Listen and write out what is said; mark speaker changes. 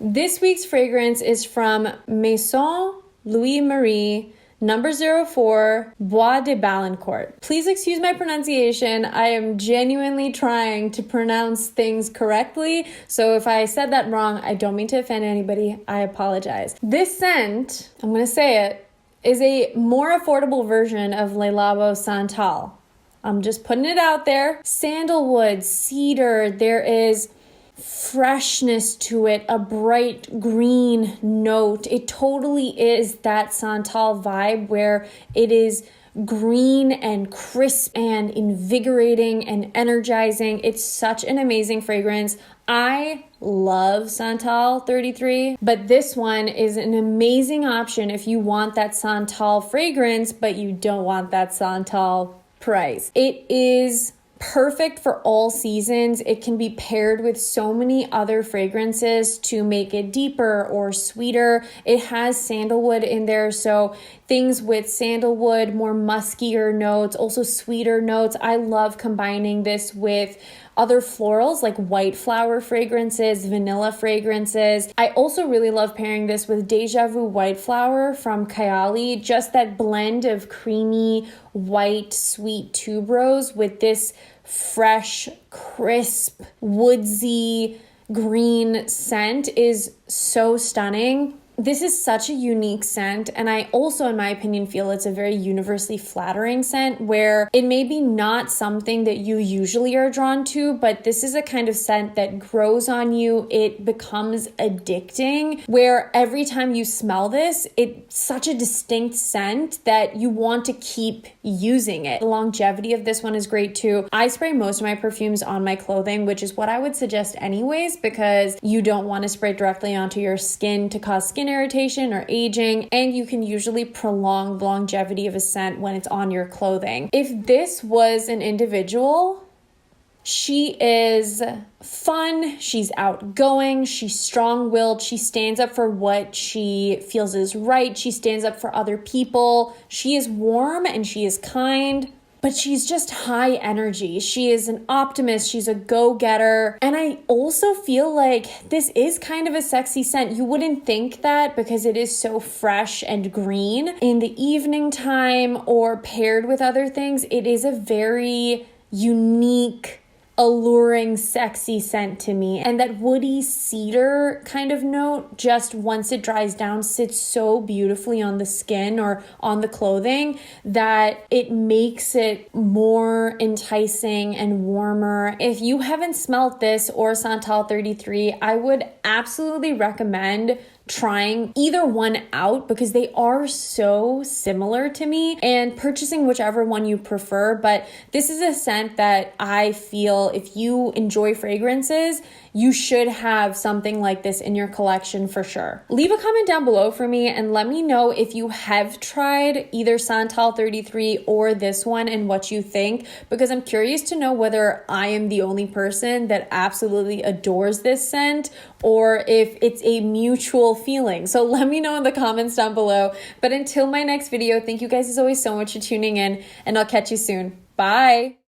Speaker 1: This week's fragrance is from Maison Louis Marie, number 04, Bois de Balancourt. Please excuse my pronunciation. I am genuinely trying to pronounce things correctly. So if I said that wrong, I don't mean to offend anybody. I apologize. This scent, I'm going to say it, is a more affordable version of LABO Santal. I'm just putting it out there. Sandalwood, cedar, there is freshness to it, a bright green note. It totally is that Santal vibe where it is green and crisp and invigorating and energizing. It's such an amazing fragrance. I love Santal 33, but this one is an amazing option if you want that Santal fragrance, but you don't want that Santal price. It is perfect for all seasons. It can be paired with so many other fragrances to make it deeper or sweeter. It has sandalwood in there, so things with sandalwood, more muskier notes, also sweeter notes. I love combining this with other florals like white flower fragrances, vanilla fragrances. I also really love pairing this with Deja Vu White Flower from Kayali. Just that blend of creamy, white, sweet tuberose with this fresh, crisp, woodsy, green scent is so stunning. This is such a unique scent, and I also, in my opinion, feel it's a very universally flattering scent where it may be not something that you usually are drawn to, but this is a kind of scent that grows on you. It becomes addicting, where every time you smell this, it's such a distinct scent that you want to keep using it. The longevity of this one is great too. I spray most of my perfumes on my clothing, which is what I would suggest anyways, because you don't want to spray directly onto your skin to cause skin irritation or aging, and you can usually prolong the longevity of a scent when it's on your clothing. If this was an individual, she is fun, she's outgoing, she's strong-willed, she stands up for what she feels is right, she stands up for other people, she is warm and she is kind, but she's just high energy. She is an optimist. She's a go-getter. And I also feel like this is kind of a sexy scent. You wouldn't think that because it is so fresh and green. In the evening time or paired with other things, it is a very unique, alluring, sexy scent to me. And that woody cedar kind of note, just once it dries down, sits so beautifully on the skin or on the clothing that it makes it more enticing and warmer. If you haven't smelled this or Santal 33, I would absolutely recommend trying either one out because they are so similar to me, and purchasing whichever one you prefer. But this is a scent that I feel if you enjoy fragrances, you should have something like this in your collection for sure. Leave a comment down below for me and let me know if you have tried either Santal 33 or this one and what you think, because I'm curious to know whether I am the only person that absolutely adores this scent or if it's a mutual feeling. So let me know in the comments down below. But until my next video, thank you guys as always so much for tuning in, and I'll catch you soon. Bye.